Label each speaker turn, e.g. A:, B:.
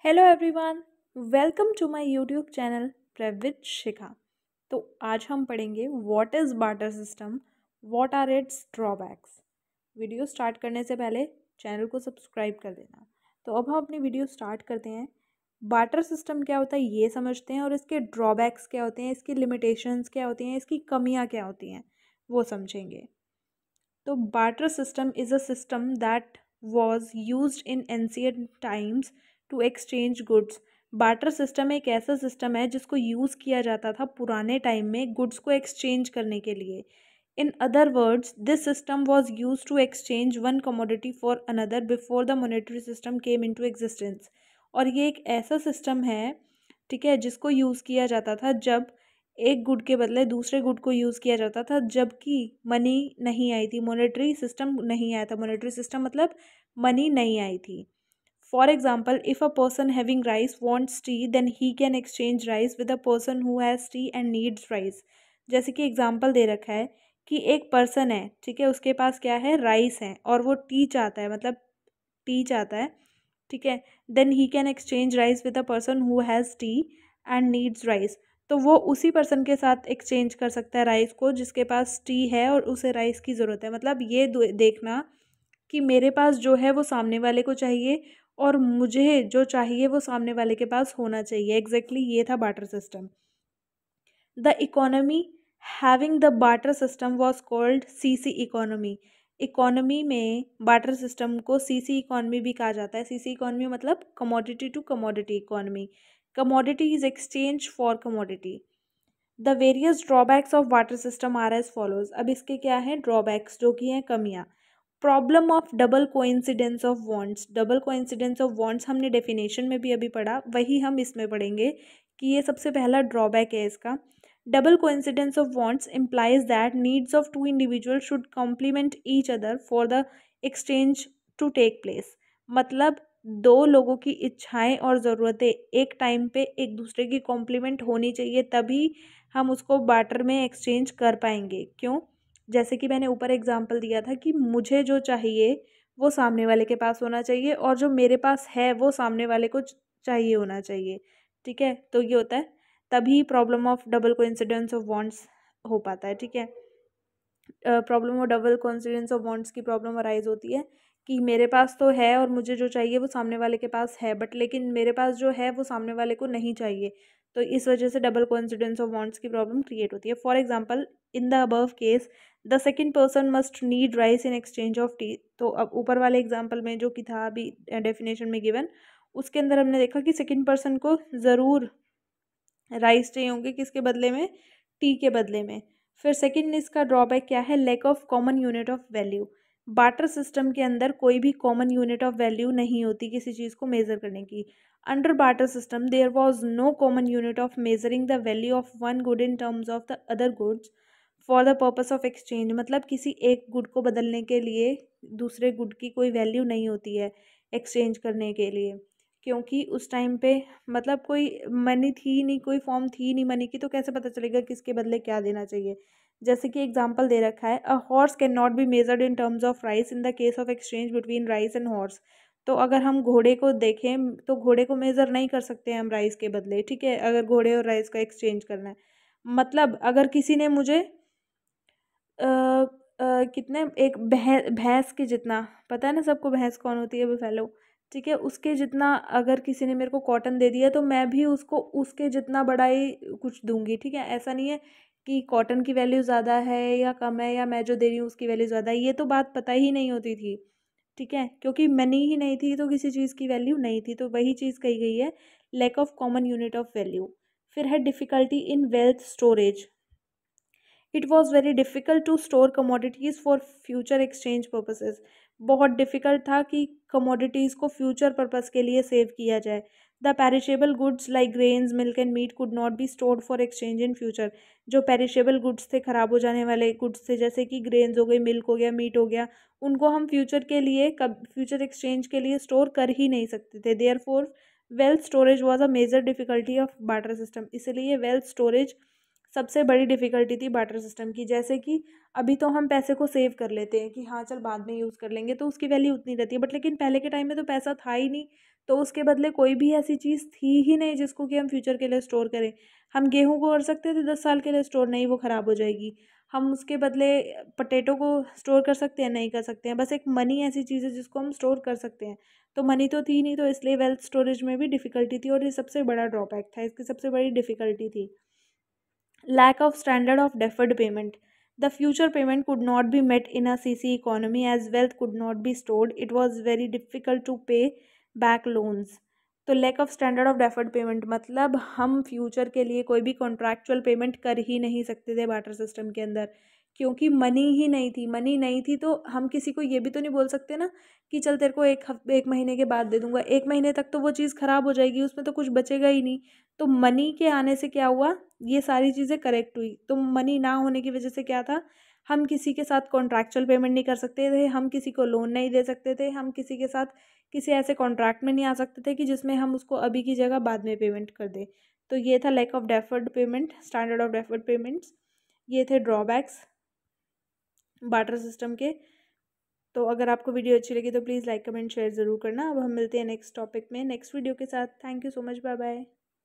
A: Hello everyone, welcome to my YouTube channel Pravit Shikha. तो आज हम पढ़ेंगे what is barter system, what are its drawbacks. Video start करने से पहले चैनल को सब्सक्राइब कर देना। तो अब हम अपनी वीडियो स्टार्ट करते हैं। बार्टर सिस्टम क्या होता है ये समझते हैं और इसके ड्रॉबैक्स क्या होते हैं, इसकी लिमिटेशंस क्या होती हैं, इसकी कमियाँ क्या होती हैं वो समझेंगे। तो barter system is a system that was used in ancient times to exchange goods। barter system एक ऐसा सिस्टम है जिसको यूज़ किया जाता था पुराने टाइम में गुड्स को एक्सचेंज करने के लिए। In other words this system was use to exchange one commodity for another before the monetary system came into existence. और ये एक ऐसा सिस्टम है, ठीक है, जिसको यूज़ किया जाता था जब एक गुड के बदले दूसरे गुड को यूज़ किया जाता था, जबकि मनी नहीं आई थी, मॉनेटरी सिस्टम नहीं आया था। मॉनेटरी सिस्टम मतलब मनी नहीं आई थी। For example, if a person having rice wants tea then he can exchange rice with a person who has tea and needs rice. जैसे कि एग्जाम्पल दे रखा है कि एक पर्सन है, ठीक है, उसके पास क्या है, राइस है, और वो टी चाहता है, मतलब टी चाहता है, ठीक है। Then he can exchange rice with a person who has tea and needs rice. तो वो उसी पर्सन के साथ एक्सचेंज कर सकता है राइस को जिसके पास टी है और उसे राइस की ज़रूरत है। मतलब ये देखना कि मेरे पास जो है वो सामने वाले को चाहिए और मुझे जो चाहिए वो सामने वाले के पास होना चाहिए। एग्जैक्टली ये था barter system. The economy having the barter system was called CC economy. Economy में बार्टर सिस्टम को सीसी इकोनॉमी भी कहा जाता है। सीसी इकोनॉमी मतलब commodity to commodity economy. Commodity is exchange for commodity. The various drawbacks of barter system are as follows. अब इसके क्या हैं ड्रॉबैक्स, जो कि हैं कमियाँ। Problem of double coincidence of wants. Double coincidence of wants हमने डेफिनेशन में भी अभी पढ़ा, वही हम इसमें पढ़ेंगे कि ये सबसे पहला ड्रॉबैक है इसका। Double coincidence of wants implies that needs of two individual should complement each other for the exchange to take place. मतलब दो लोगों की इच्छाएं और ज़रूरतें एक टाइम पे एक दूसरे की कॉम्प्लीमेंट होनी चाहिए, तभी हम उसको बार्टर में एक्सचेंज कर पाएंगे। क्यों? जैसे कि मैंने ऊपर एग्जांपल दिया था कि मुझे जो चाहिए वो सामने वाले के पास होना चाहिए और जो मेरे पास है वो सामने वाले को चाहिए होना चाहिए, ठीक है। तो ये होता है, तभी problem of double coincidence of wants हो पाता है, ठीक है। Problem of double coincidence of wants की प्रॉब्लम अराइज होती है कि मेरे पास तो है और मुझे जो चाहिए वो सामने वाले के पास है, बट लेकिन मेरे पास जो है वो सामने वाले को नहीं चाहिए। तो इस वजह से डबल कोइंसिडेंस ऑफ वांट्स की प्रॉब्लम क्रिएट होती है। For example, in the above case the second person must need rice in exchange of T. तो अब ऊपर वाले एग्जांपल में जो कि था अभी डेफिनेशन में गिवन, उसके अंदर हमने देखा कि सेकंड पर्सन को ज़रूर राइस चाहिए होंगे, किसके बदले में, टी के बदले में। फिर सेकंड इसका ड्रॉबैक क्या है, lack of common unit of value. Barter system के अंदर कोई भी कॉमन यूनिट ऑफ वैल्यू नहीं होती किसी चीज़ को मेज़र करने की। Under barter system there was no common unit of measuring the value of one good in terms of the other goods for the purpose of exchange. मतलब किसी एक good को बदलने के लिए दूसरे गुड की कोई वैल्यू नहीं होती है एक्सचेंज करने के लिए, क्योंकि उस टाइम पे मतलब कोई मनी थी नहीं, कोई फॉर्म थी नहीं मनी की, तो कैसे पता चलेगा किसके बदले क्या देना चाहिए। जैसे कि एग्जांपल दे रखा है, a horse can not be measured in terms of rice in the case of exchange between rice and horse. तो अगर हम घोड़े को देखें तो घोड़े को मेज़र नहीं कर सकते हम राइस के बदले, ठीक है, अगर घोड़े और राइस का एक्सचेंज करना है। मतलब अगर किसी ने मुझे अ, कितने एक भैंस के जितना, पता है ना सबको भैंस कौन होती है, बुफैलो, ठीक है, उसके जितना अगर किसी ने मेरे को कॉटन दे दिया तो मैं भी उसको उसके जितना बड़ा ही कुछ दूंगी, ठीक है। ऐसा नहीं है कि कॉटन की वैल्यू ज़्यादा है या कम है, या मैं जो दे रही हूँ उसकी वैल्यू ज़्यादा है, ये तो बात पता ही नहीं होती थी, ठीक है, क्योंकि मनी ही नहीं थी तो किसी चीज़ की वैल्यू नहीं थी। तो वही चीज़ कही गई है, lack of common unit of value. फिर है difficulty in wealth storage. It was very difficult to store commodities for future exchange purposes. बहुत डिफ़िकल्ट था कि कमोडिटीज़ को फ्यूचर पर्पस के लिए सेव किया जाए। The perishable goods like grains milk and meat could not be stored for exchange in future. जो perishable goods थे, ख़राब हो जाने वाले गुड्स थे, जैसे कि ग्रेन्स हो गए, मिल्क हो गया, मीट हो गया, उनको हम फ्यूचर के लिए फ्यूचर एक्सचेंज के लिए स्टोर कर ही नहीं सकते थे। Therefore wealth storage was a major difficulty of barter system. इसलिए वेल्थ स्टोरेज सबसे बड़ी डिफ़िकल्टी थी बार्टर सिस्टम की। जैसे कि अभी तो हम पैसे को सेव कर लेते हैं कि हाँ चल बाद में यूज़ कर लेंगे, तो उसकी वैल्यू उतनी रहती है, बट लेकिन पहले के टाइम में तो पैसा था ही नहीं, तो उसके बदले कोई भी ऐसी चीज़ थी ही नहीं जिसको कि हम फ्यूचर के लिए स्टोर करें। हम गेहूँ को कर सकते थे 10 साल के लिए स्टोर, नहीं वो ख़राब हो जाएगी। हम उसके बदले पोटैटो को स्टोर कर सकते हैं, नहीं कर सकते हैं। बस एक मनी ऐसी चीज़ है जिसको हम स्टोर कर सकते हैं। तो मनी तो थी नहीं, तो इसलिए वेल्थ स्टोरेज में भी डिफ़िकल्टी थी और ये सबसे बड़ा ड्रॉबैक था, इसकी सबसे बड़ी डिफ़िकल्टी थी। Lack of standard of deferred payment. The future payment could not be met in a CC economy as wealth could not be stored. It was very difficult to pay back loans. तो lack of standard of deferred payment मतलब हम future के लिए कोई भी contractual payment कर ही नहीं सकते थे बार्टर सिस्टम के अंदर, क्योंकि मनी ही नहीं थी। मनी नहीं थी तो हम किसी को ये भी तो नहीं बोल सकते ना कि चल तेरे को एक महीने के बाद दे दूंगा। एक महीने तक तो वो चीज़ ख़राब हो जाएगी, उसमें तो कुछ बचेगा ही नहीं। तो मनी के आने से क्या हुआ, ये सारी चीज़ें करेक्ट हुई। तो मनी ना होने की वजह से क्या था, हम किसी के साथ कॉन्ट्रैक्चुअल पेमेंट नहीं कर सकते थे, हम किसी को लोन नहीं दे सकते थे, हम किसी के साथ किसी ऐसे कॉन्ट्रैक्ट में नहीं आ सकते थे कि जिसमें हम उसको अभी की जगह बाद में पेमेंट कर दें। तो ये था lack of deferred payment, standard of deferred payments. ये थे ड्रॉबैक्स बार्टर सिस्टम के। तो अगर आपको वीडियो अच्छी लगी तो प्लीज़ लाइक कमेंट शेयर ज़रूर करना। अब हम मिलते हैं नेक्स्ट टॉपिक में नेक्स्ट वीडियो के साथ। Thank you so much, bye bye.